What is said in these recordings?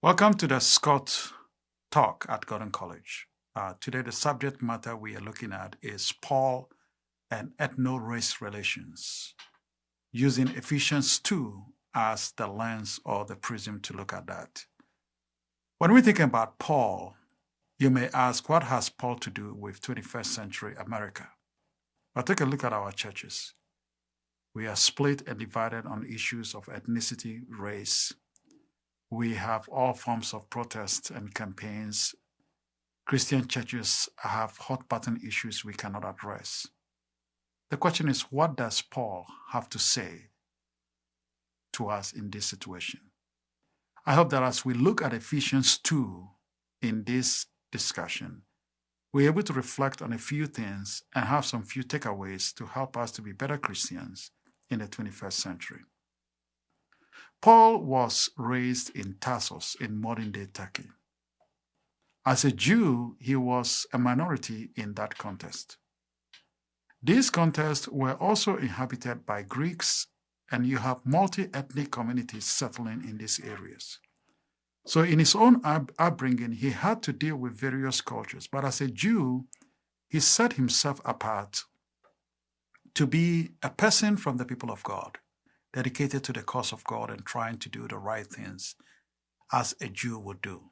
Welcome to the Scot talk at Gordon College. Today, the subject matter we are looking at is Paul and ethno-race relations, using Ephesians 2 as the lens or the prism to look at that. When we think about Paul, you may ask, what has Paul to do with 21st century America? Well, take a look at our churches. We are split and divided on issues of ethnicity, race. We have all forms of protests and campaigns. Christian churches have hot-button issues we cannot address. The question is, what does Paul have to say to us in this situation? I hope that as we look at Ephesians 2 in this discussion, we're able to reflect on a few things and have some few takeaways to help us to be better Christians in the 21st century. Paul was raised in Tarsus in modern-day Turkey. As a Jew, he was a minority in that context. These contexts were also inhabited by Greeks, and you have multi-ethnic communities settling in these areas. So in his own upbringing, he had to deal with various cultures, but as a Jew, he set himself apart to be a person from the people of God, dedicated to the cause of God and trying to do the right things as a Jew would do.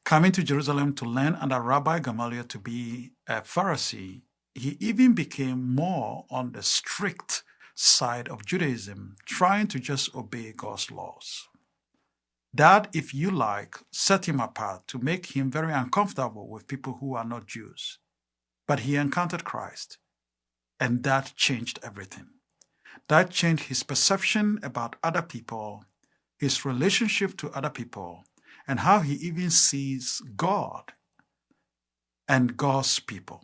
Coming to Jerusalem to learn under Rabbi Gamaliel to be a Pharisee, he even became more on the strict side of Judaism, trying to just obey God's laws. That, if you like, set him apart to make him very uncomfortable with people who are not Jews. But he encountered Christ, and that changed everything. That changed his perception about other people, his relationship to other people, and how he even sees God and God's people.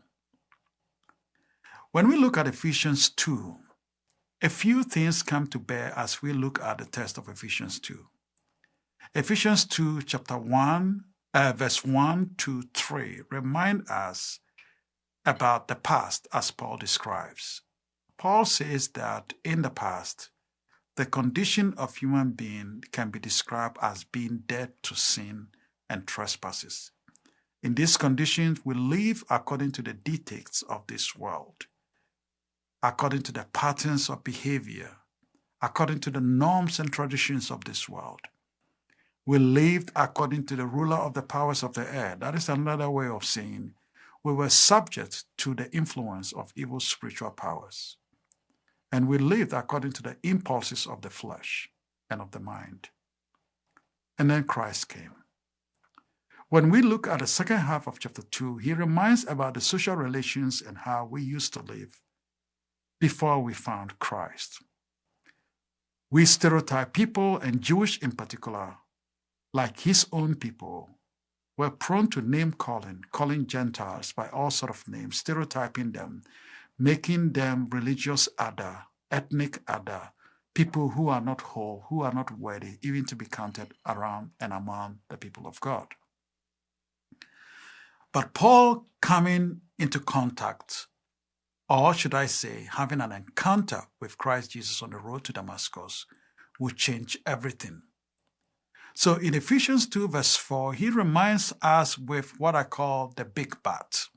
When we look at Ephesians 2, a few things come to bear as we look at the text of Ephesians 2. Ephesians 2, chapter 1, verse 1 to 3 remind us about the past as Paul describes. Paul says that in the past, the condition of human being can be described as being dead to sin and trespasses. In these conditions, we live according to the dictates of this world, according to the patterns of behavior, according to the norms and traditions of this world. We lived according to the ruler of the powers of the air. That is another way of saying we were subject to the influence of evil spiritual powers. And we lived according to the impulses of the flesh and of the mind. And then Christ came. When we look at the second half of chapter 2, he reminds about the social relations and how we used to live before we found Christ. We stereotype people, and Jewish in particular, like his own people, were prone to name calling Gentiles by all sorts of names, stereotyping them, making them religious other, ethnic other, people who are not whole, who are not worthy, even to be counted around and among the people of God. But Paul coming into contact, or should I say, having an encounter with Christ Jesus on the road to Damascus, would change everything. So in Ephesians 2 verse 4, he reminds us with what I call the big but.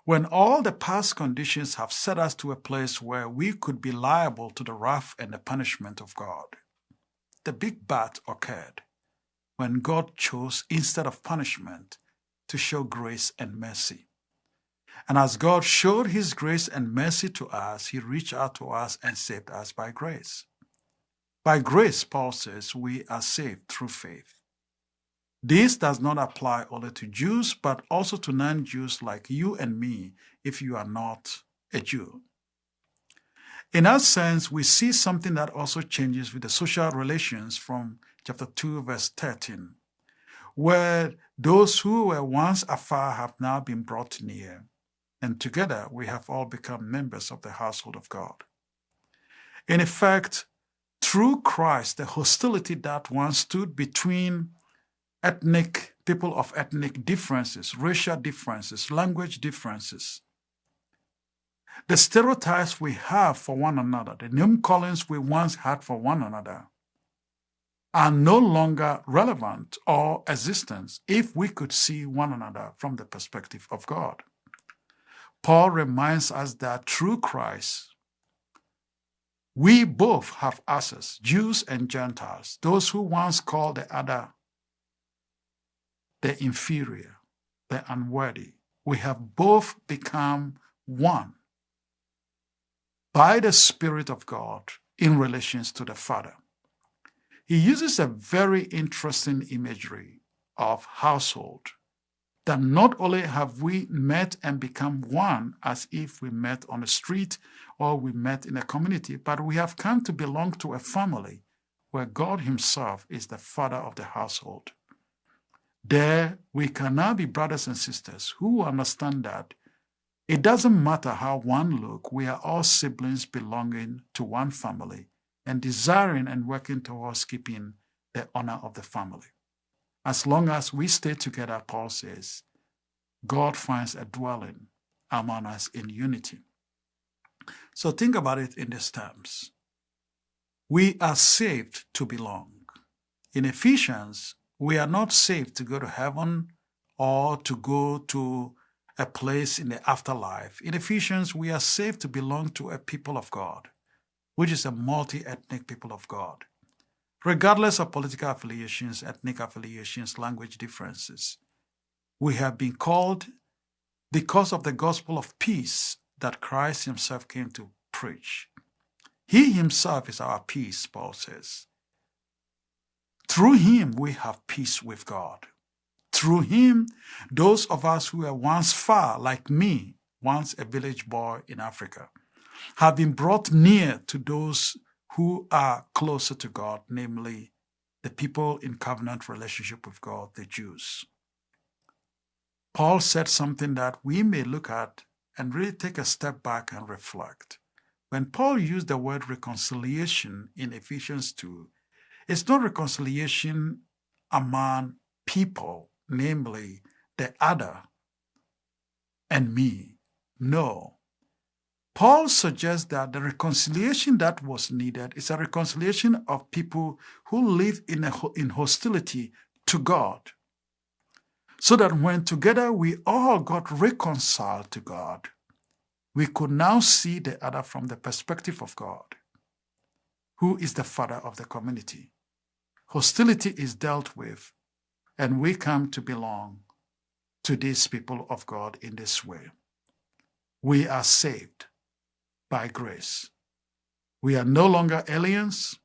When all the past conditions have set us to a place where we could be liable to the wrath and the punishment of God, the big but occurred when God chose, instead of punishment, to show grace and mercy. And as God showed his grace and mercy to us, he reached out to us and saved us by grace. By grace, Paul says, we are saved through faith. This does not apply only to Jews, but also to non-Jews like you and me, if you are not a Jew. In that sense, we see something that also changes with the social relations from chapter 2, verse 13, where those who were once afar have now been brought near, and together we have all become members of the household of God. In effect, through Christ, the hostility that once stood between people of ethnic differences, racial differences, language differences, the stereotypes we have for one another, the name callings we once had for one another, are no longer relevant or existent if we could see one another from the perspective of God. Paul reminds us that through Christ, we both have access, Jews and Gentiles, those who once called the other the inferior, the unworthy. We have both become one by the Spirit of God in relations to the Father. He uses a very interesting imagery of household, that not only have we met and become one as if we met on the street or we met in a community, but we have come to belong to a family where God himself is the father of the household. There we can now be brothers and sisters who understand that it doesn't matter how one look, we are all siblings belonging to one family and desiring and working towards keeping the honor of the family. As long as we stay together, Paul says, God finds a dwelling among us in unity. So think about it in these terms. We are saved to belong. In Ephesians, we are not saved to go to heaven or to go to a place in the afterlife. In Ephesians, we are saved to belong to a people of God, which is a multi-ethnic people of God. Regardless of political affiliations, ethnic affiliations, language differences, we have been called because of the gospel of peace that Christ himself came to preach. He himself is our peace, Paul says. Through him, we have peace with God. Through him, those of us who were once far, like me, once a village boy in Africa, have been brought near to those who are closer to God, namely the people in covenant relationship with God, the Jews. Paul said something that we may look at and really take a step back and reflect. When Paul used the word reconciliation in Ephesians 2, it's not reconciliation among people, namely the other and me. No. Paul suggests that the reconciliation that was needed is a reconciliation of people who live in hostility to God, so that when together we all got reconciled to God, we could now see the other from the perspective of God, who is the father of the community. Hostility is dealt with, and we come to belong to these people of God in this way. We are saved by grace. We are no longer aliens.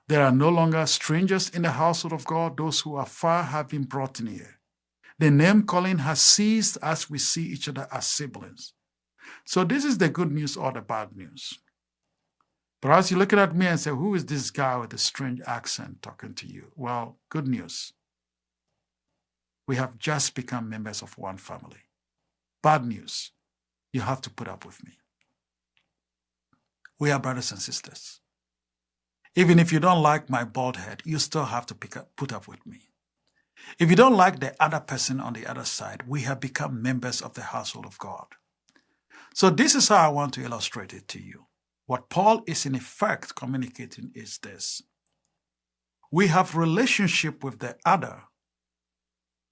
There are no longer strangers in the household of God. Those who are far have been brought near. The name calling has ceased as we see each other as siblings. So this is the good news or the bad news. Perhaps you're looking at me and say, who is this guy with a strange accent talking to you? Well, good news. We have just become members of one family. Bad news. You have to put up with me. We are brothers and sisters. Even if you don't like my bald head, you still have to put up with me. If you don't like the other person on the other side, we have become members of the household of God. So this is how I want to illustrate it to you. What Paul is in effect communicating is this. We have relationship with the other,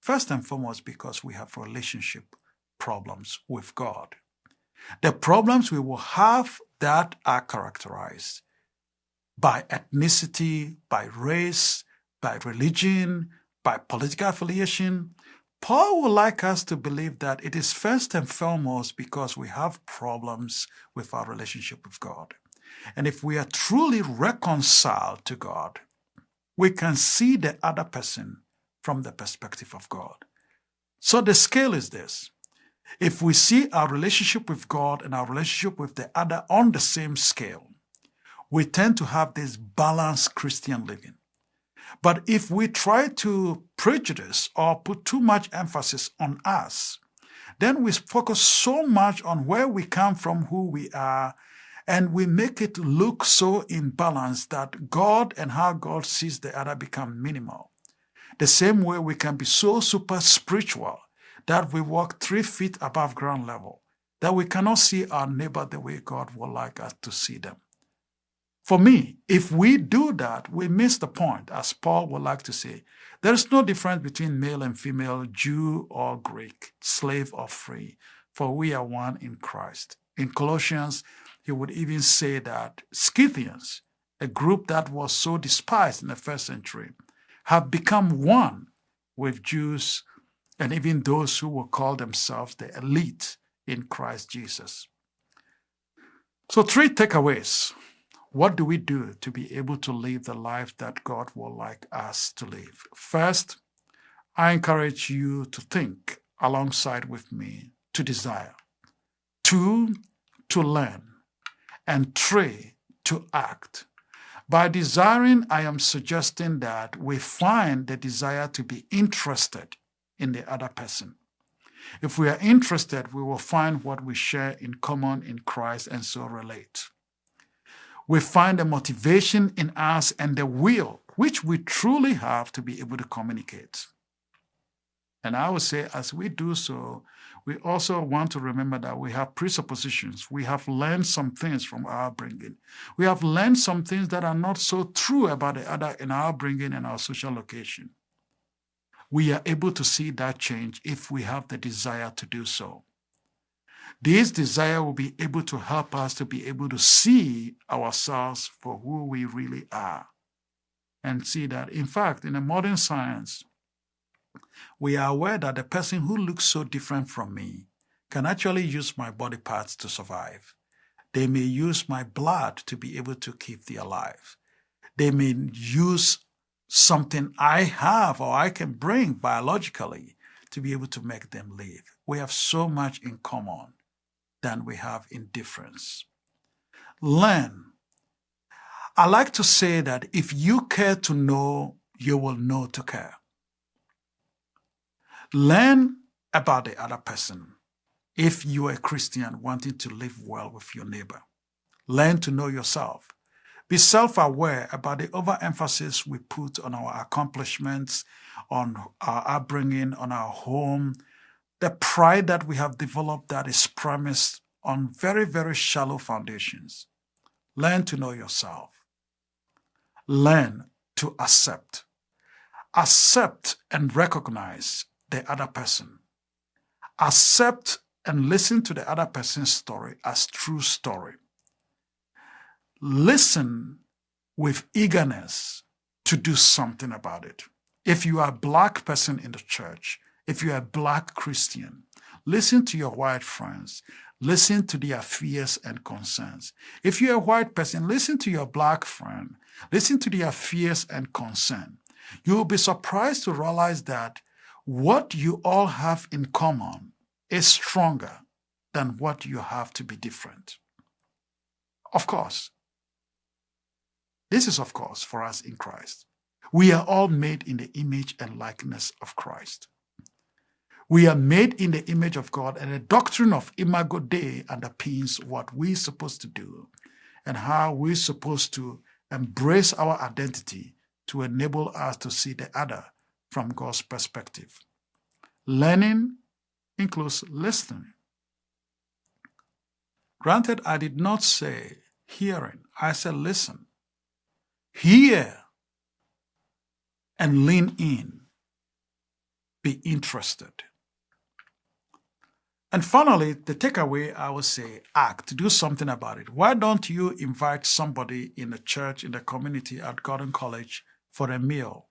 first and foremost because we have relationship problems with God. The problems we will have that are characterized by ethnicity, by race, by religion, by political affiliation. Paul would like us to believe that it is first and foremost because we have problems with our relationship with God. And if we are truly reconciled to God, we can see the other person from the perspective of God. So the scale is this. If we see our relationship with God and our relationship with the other on the same scale, we tend to have this balanced Christian living. But if we try to prejudice or put too much emphasis on us, then we focus so much on where we come from, who we are, and we make it look so imbalanced that God and how God sees the other become minimal. The same way we can be so super spiritual that we walk 3 feet above ground level, that we cannot see our neighbor the way God would like us to see them. For me, if we do that, we miss the point, as Paul would like to say. There is no difference between male and female, Jew or Greek, slave or free, for we are one in Christ. In Colossians, he would even say that Scythians, a group that was so despised in the first century, have become one with Jews and even those who will call themselves the elite in Christ Jesus. So 3 takeaways. What do we do to be able to live the life that God would like us to live? First, I encourage you to think alongside with me, to desire. 2, to learn. And 3, to act. By desiring, I am suggesting that we find the desire to be interested in the other person. If we are interested, we will find what we share in common in Christ and so relate. We find the motivation in us and the will, which we truly have to be able to communicate. And I would say, as we do so, we also want to remember that we have presuppositions. We have learned some things from our upbringing. We have learned some things that are not so true about the other in our upbringing and our social location. We are able to see that change if we have the desire to do so. This desire will be able to help us to be able to see ourselves for who we really are and see that, in fact, in a modern science, we are aware that the person who looks so different from me can actually use my body parts to survive. They may use my blood to be able to keep them alive. They may use something I have or I can bring biologically to be able to make them live. We have so much in common than we have in difference. Learn. I like to say that if you care to know, you will know to care. Learn about the other person if you are a Christian wanting to live well with your neighbor. Learn to know yourself. Be self-aware about the overemphasis we put on our accomplishments, on our upbringing, on our home, the pride that we have developed that is premised on very, very shallow foundations. Learn to know yourself. Learn to accept. Accept and recognize the other person. Accept and listen to the other person's story as true story. Listen with eagerness to do something about it. If you are a black person in the church, if you are a black Christian, listen to your white friends. Listen to their fears and concerns. If you're a white person, listen to your black friend. Listen to their fears and concern. You will be surprised to realize that what you all have in common is stronger than what you have to be different. Of course, this is of course for us in Christ. We are all made in the image and likeness of Christ. We are made in the image of God, and the doctrine of Imago Dei underpins what we're supposed to do and how we're supposed to embrace our identity to enable us to see the other from God's perspective. Learning includes listening. Granted, I did not say hearing. I said listen. Hear and lean in. Be interested. And finally, the takeaway, I would say, act, do something about it. Why don't you invite somebody in the church, in the community, at Gordon College for a meal?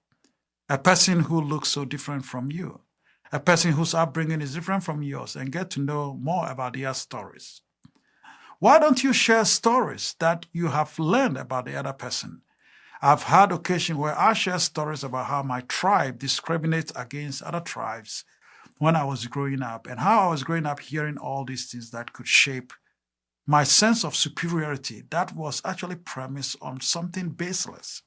A person who looks so different from you, a person whose upbringing is different from yours, and get to know more about their stories. Why don't you share stories that you have learned about the other person? I've had occasion where I share stories about how my tribe discriminates against other tribes when I was growing up, and how I was growing up hearing all these things that could shape my sense of superiority that was actually premised on something baseless.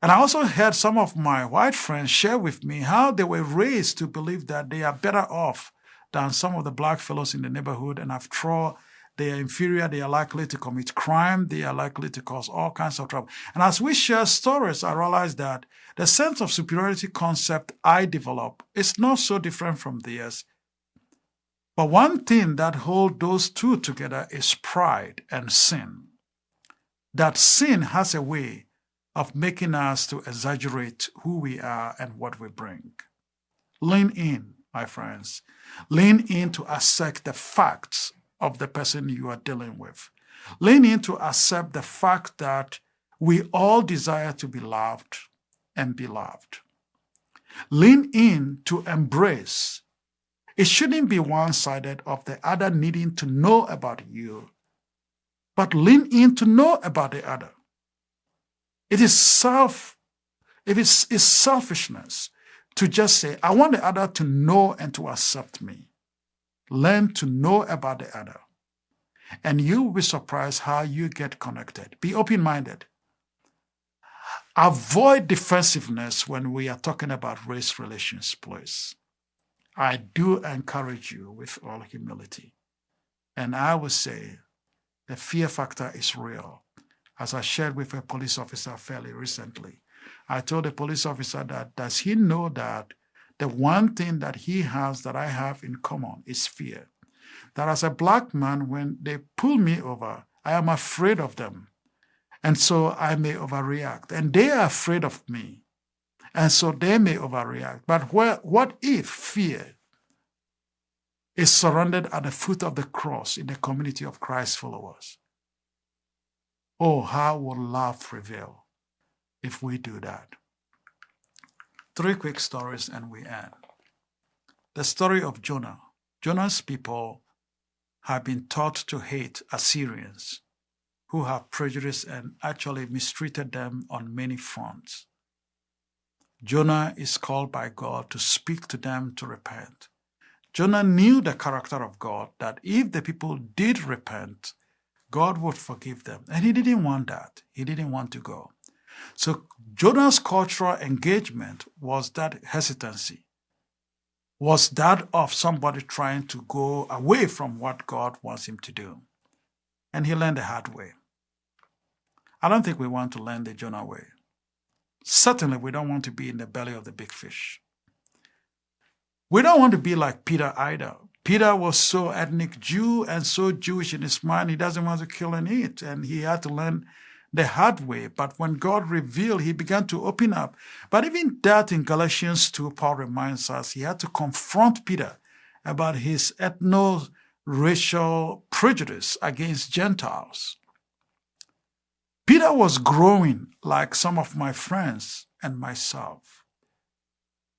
And I also heard some of my white friends share with me how they were raised to believe that they are better off than some of the black fellows in the neighborhood, and after all, they are inferior, they are likely to commit crime, they are likely to cause all kinds of trouble. And as we share stories, I realize that the sense of superiority concept I develop is not so different from theirs. But one thing that holds those two together is pride and sin. that sin has a way of making us to exaggerate who we are and what we bring. Lean in, my friends. Lean in to accept the facts of the person you are dealing with. Lean in to accept the fact that we all desire to be loved and be loved. Lean in to embrace. It shouldn't be one-sided of the other needing to know about you, but lean in to know about the other. It is selfishness to just say, I want the other to know and to accept me. Learn to know about the other. And you will be surprised how you get connected. Be open-minded. Avoid defensiveness when we are talking about race relations, please. I do encourage you with all humility. And I would say the fear factor is real. As I shared with a police officer fairly recently, I told the police officer that, does he know that the one thing that he has that I have in common is fear? That as a black man, when they pull me over, I am afraid of them. And so I may overreact. And they are afraid of me. And so they may overreact. But what if fear is surrounded at the foot of the cross in the community of Christ followers? Oh, how will love prevail if we do that? 3 quick stories and we end. The story of Jonah. Jonah's people have been taught to hate Assyrians who have prejudiced and actually mistreated them on many fronts. Jonah is called by God to speak to them to repent. Jonah knew the character of God, that if the people did repent, God would forgive them. And he didn't want that. He didn't want to go. So Jonah's cultural engagement was that hesitancy, was that of somebody trying to go away from what God wants him to do. And he learned the hard way. I don't think we want to learn the Jonah way. Certainly, we don't want to be in the belly of the big fish. We don't want to be like Peter either. Peter was so ethnic Jew and so Jewish in his mind, he doesn't want to kill and eat. And he had to learn the hard way. But when God revealed, he began to open up. But even that in Galatians 2, Paul reminds us he had to confront Peter about his ethno-racial prejudice against Gentiles. Peter was growing like some of my friends and myself.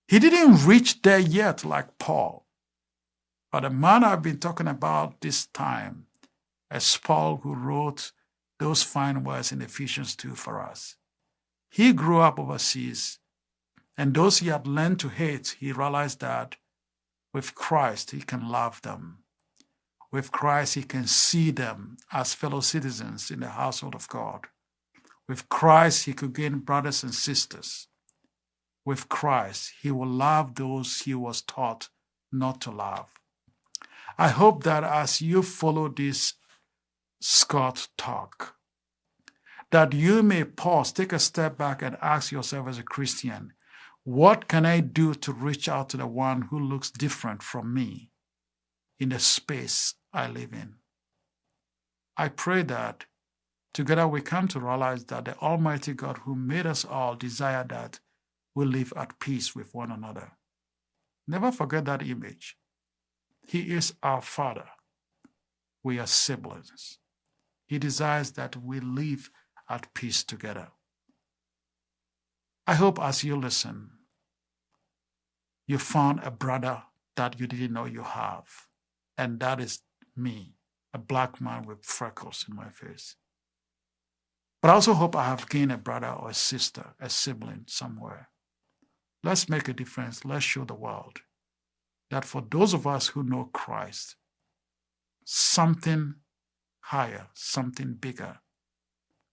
He didn't reach there yet like Paul. But the man I've been talking about this time is Paul, who wrote those fine words in Ephesians 2 for us. He grew up overseas, and those he had learned to hate, he realized that with Christ he can love them. With Christ he can see them as fellow citizens in the household of God. With Christ he could gain brothers and sisters. With Christ he will love those he was taught not to love. I hope that as you follow this Scot talk, that you may pause, take a step back and ask yourself as a Christian, what can I do to reach out to the one who looks different from me in the space I live in? I pray that together we come to realize that the Almighty God who made us all desire that we live at peace with one another. Never forget that image. He is our Father. We are siblings. He desires that we live at peace together. I hope as you listen, you found a brother that you didn't know you have. And that is me, a black man with freckles in my face. But I also hope I have gained a brother or a sister, a sibling somewhere. Let's make a difference. Let's show the world that for those of us who know Christ, something higher, something bigger,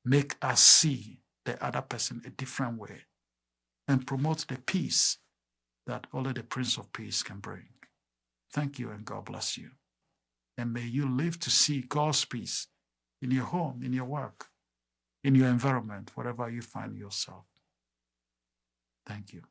make us see the other person a different way and promote the peace that only the Prince of Peace can bring. Thank you and God bless you. And may you live to see God's peace in your home, in your work, in your environment, wherever you find yourself. Thank you.